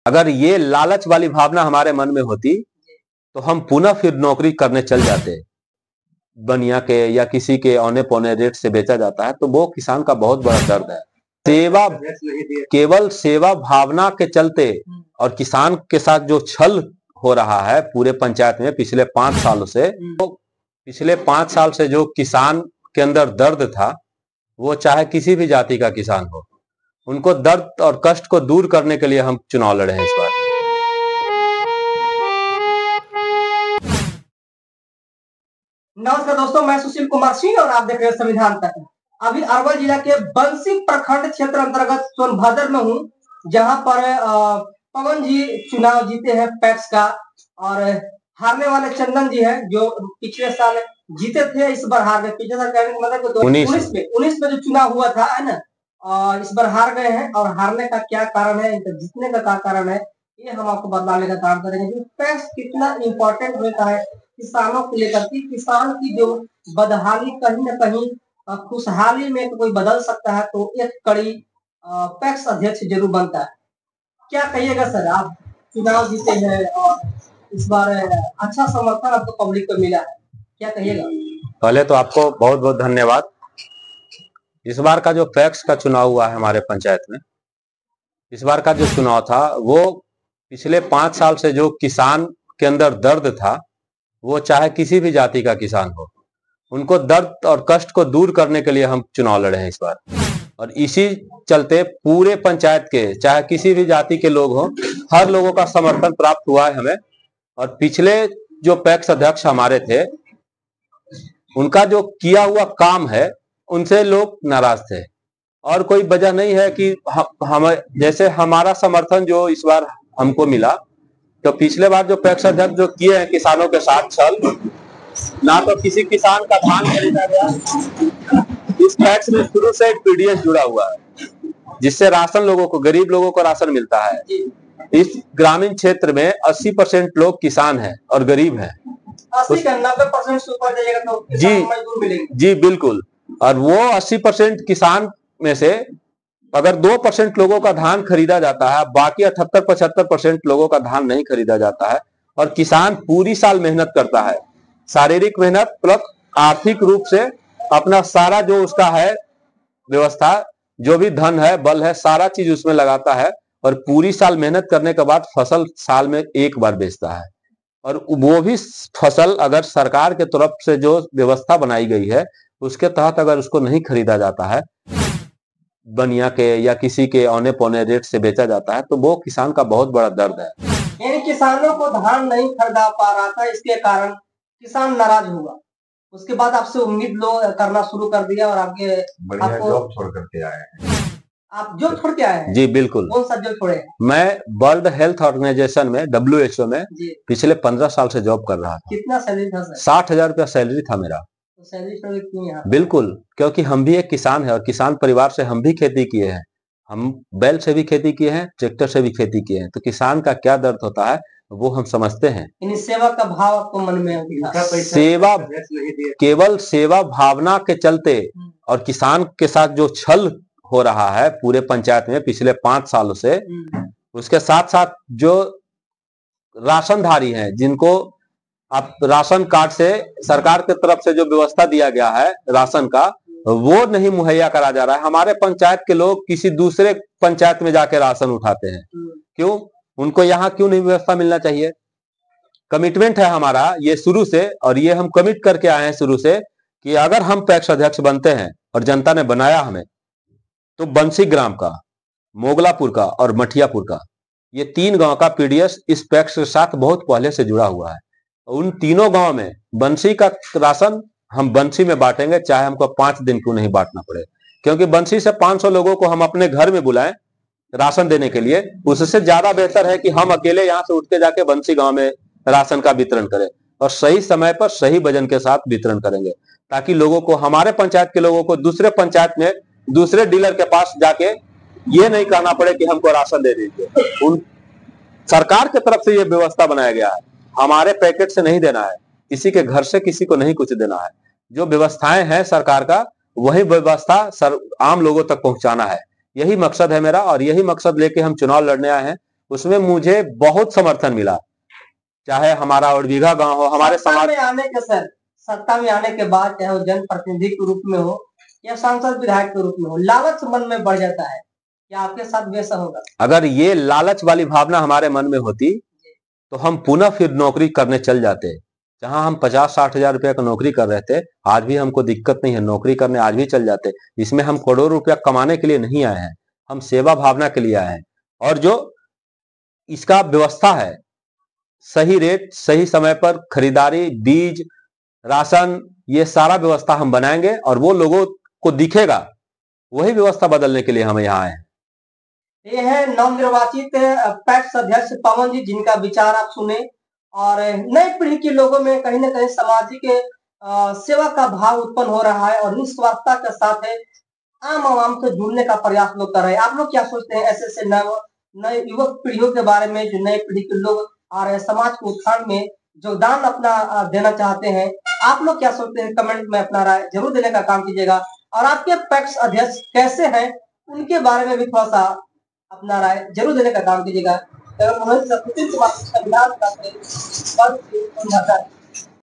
अगर ये लालच वाली भावना हमारे मन में होती तो हम पुनः फिर नौकरी करने चल जाते। बनिया के या किसी के औने पौने रेट से बेचा जाता है तो वो किसान का बहुत बड़ा दर्द है। सेवा, केवल सेवा भावना के चलते और किसान के साथ जो छल हो रहा है पूरे पंचायत में पिछले 5 सालों से, तो पिछले 5 साल से जो किसान के अंदर दर्द था, वो चाहे किसी भी जाति का किसान हो, उनको दर्द और कष्ट को दूर करने के लिए हम चुनाव लड़े हैं इस बार। नमस्कार दोस्तों, मैं सुशील कुमार सिंह और आप देख रहे हैं संविधान तक। अभी अरवल जिला के बंसी प्रखंड क्षेत्र अंतर्गत सोनभद्र में हूँ, जहां पर पवन जी चुनाव जीते हैं पैक्स का, और हारने वाले चंदन जी हैं जो पिछले साल जीते थे, इस बार हार गए। पिछले साल कहने का मतलब 2019 में जो चुनाव हुआ था, है ना, इस बार हार गए हैं। और हारने का क्या कारण है, इनका जीतने का क्या कारण है, ये हम आपको बतलाने का काम करेंगे। पैक्स कितना इम्पोर्टेंट होता है किसानों को लेकर के, किसान की जो बदहाली कहीं न कहीं खुशहाली में तो कोई बदल सकता है, तो एक कड़ी पैक्स अध्यक्ष जरूर बनता है। क्या कहिएगा सर, आप चुनाव जीते हैं और इस बार अच्छा समर्थन आपको पब्लिक को मिला है, क्या कहिएगा? पहले तो आपको बहुत बहुत धन्यवाद। इस बार का जो पैक्स का चुनाव हुआ है हमारे पंचायत में, इस बार का जो चुनाव था वो पिछले 5 साल से जो किसान के अंदर दर्द था, वो चाहे किसी भी जाति का किसान हो, उनको दर्द और कष्ट को दूर करने के लिए हम चुनाव लड़े हैं इस बार। और इसी चलते पूरे पंचायत के चाहे किसी भी जाति के लोग हों, हर लोगों का समर्थन प्राप्त हुआ है हमें। और पिछले जो पैक्स अध्यक्ष हमारे थे, उनका जो किया हुआ काम है उनसे लोग नाराज थे। और कोई वजह नहीं है कि हम जैसे हमारा समर्थन जो इस बार हमको मिला, तो पिछले बार जो पैक्स अध्यक्ष जो किए हैं किसानों के साथ छल, ना तो किसी किसान का धान खरीदा गया। इस पैक्स में शुरू से एक पीडीएस जुड़ा हुआ है, जिससे राशन लोगों को, गरीब लोगों को राशन मिलता है। इस ग्रामीण क्षेत्र में 80% लोग किसान हैं और गरीब हैं। 80-90% से ऊपर जाइएगा तो किसान मजदूर मिलेंगे। जी बिल्कुल। और वो 80% किसान में से अगर 2% लोगों का धान खरीदा जाता है, बाकी 78-75% लोगों का धान नहीं खरीदा जाता है। और किसान पूरी साल मेहनत करता है, शारीरिक मेहनत प्लस आर्थिक रूप से अपना सारा जो उसका है व्यवस्था, जो भी धन है, बल है, सारा चीज उसमें लगाता है। और पूरी साल मेहनत करने के बाद फसल साल में एक बार बेचता है। और वो भी फसल अगर सरकार के तरफ से जो व्यवस्था बनाई गई है उसके तहत अगर उसको नहीं खरीदा जाता है, बनिया के या किसी के औने पौने रेट से बेचा जाता है, तो वो किसान का बहुत बड़ा दर्द है। यानी किसानों को धान नहीं खरीदा पा रहा था, इसके कारण किसान नाराज हुआ। उसके बाद आपसे उम्मीद लोग करना शुरू कर दिया और आपको जॉब छोड़ करके आए हैं। आप जॉब छोड़ के आए हैं? जी बिल्कुल। कौन सा जॉब छोड़े? मैं वर्ल्ड हेल्थ ऑर्गेनाइजेशन में, WHO में पिछले 15 साल से जॉब कर रहा था। कितना सैलरी था सर? 60,000 रुपया सैलरी था मेरा। तो सैलरी छोड़ के क्यों यहाँ? बिल्कुल, क्योंकि हम भी एक किसान है और किसान परिवार से हम भी खेती किए हैं। हम बैल से भी खेती किए हैं, ट्रैक्टर से भी खेती किए हैं, तो किसान का क्या दर्द होता है वो हम समझते हैं। सेवा का भाव आपको मन में दिखा? सेवा, केवल सेवा भावना के चलते और किसान के साथ जो छल हो रहा है पूरे पंचायत में पिछले 5 सालों से, उसके साथ साथ जो राशनधारी हैं, जिनको आप राशन कार्ड से सरकार की तरफ से जो व्यवस्था दिया गया है राशन का, वो नहीं मुहैया करा जा रहा है। हमारे पंचायत के लोग किसी दूसरे पंचायत में जाके राशन उठाते हैं। क्यों? उनको यहाँ क्यों नहीं व्यवस्था मिलना चाहिए? कमिटमेंट है हमारा ये शुरू से, और ये हम कमिट करके आए हैं शुरू से कि अगर हम पैक्स अध्यक्ष बनते हैं और जनता ने बनाया हमें, तो बंसी ग्राम का, मोगलापुर का और मठियापुर का, ये 3 गांव का पीडीएस इस पैक्स के साथ बहुत पहले से जुड़ा हुआ है। उन तीनों गांव में बंसी का राशन हम बंसी में बांटेंगे, चाहे हमको 5 दिन क्यों नहीं बांटना पड़े। क्योंकि बंसी से 500 लोगों को हम अपने घर में बुलाएं राशन देने के लिए, उससे ज्यादा बेहतर है कि हम अकेले यहाँ से उठ के जाके बंसी गांव में राशन का वितरण करें और सही समय पर सही वजन के साथ वितरण करेंगे, ताकि लोगों को, हमारे पंचायत के लोगों को दूसरे पंचायत में दूसरे डीलर के पास जाके ये नहीं कहना पड़े कि हमको राशन दे दीजिए। उन सरकार की तरफ से ये व्यवस्था बनाया गया है, हमारे पैकेट से नहीं देना है, किसी के घर से किसी को नहीं कुछ देना है। जो व्यवस्थाएं हैं सरकार का, वही व्यवस्था आम लोगों तक पहुंचाना है। यही मकसद है मेरा और यही मकसद लेके हम चुनाव लड़ने आए हैं। उसमें मुझे बहुत समर्थन मिला। चाहे हमारा औरबिघा गांव हो, हमारे समाज में आने के सर, सत्ता में आने के बाद चाहे वो जनप्रतिनिधि के रूप में हो या सांसद विधायक के रूप में हो, लालच मन में बढ़ जाता है। क्या आपके साथ भी ऐसा होगा? अगर ये लालच वाली भावना हमारे मन में होती तो हम पुनः फिर नौकरी करने चल जाते। जहां हम 50-60 हजार रुपया का नौकरी कर रहे थे, आज भी हमको दिक्कत नहीं है, नौकरी करने आज भी चल जाते। इसमें हम करोड़ों रुपया कमाने के लिए नहीं आए हैं, हम सेवा भावना के लिए आए हैं। और जो इसका व्यवस्था है, सही रेट, सही समय पर खरीदारी, बीज, राशन, ये सारा व्यवस्था हम बनाएंगे और वो लोगों को दिखेगा। वही व्यवस्था बदलने के लिए हम यहाँ आए हैं। ये है नवनिर्वाचित पैक्स अध्यक्ष पवन जी, जिनका विचार आप सुने। और नई पीढ़ी के लोगों में कहीं ना कहीं सामाजिक सेवा का भाव उत्पन्न हो रहा है और निस्वार्थता के साथ आम आवाम से जुड़ने का प्रयास लोग कर रहे हैं। आप लोग क्या सोचते हैं ऐसे नए युवक पीढ़ियों के बारे में, जो नई पीढ़ी के लोग आ रहे हैं, समाज के उत्थान में योगदान अपना देना चाहते हैं? आप लोग क्या सोचते हैं? कमेंट में अपना राय जरूर देने का काम कीजिएगा। और आपके पैक्स अध्यक्ष कैसे हैं, उनके बारे में भी थोड़ा सा अपना राय जरूर देने का काम कीजिएगा।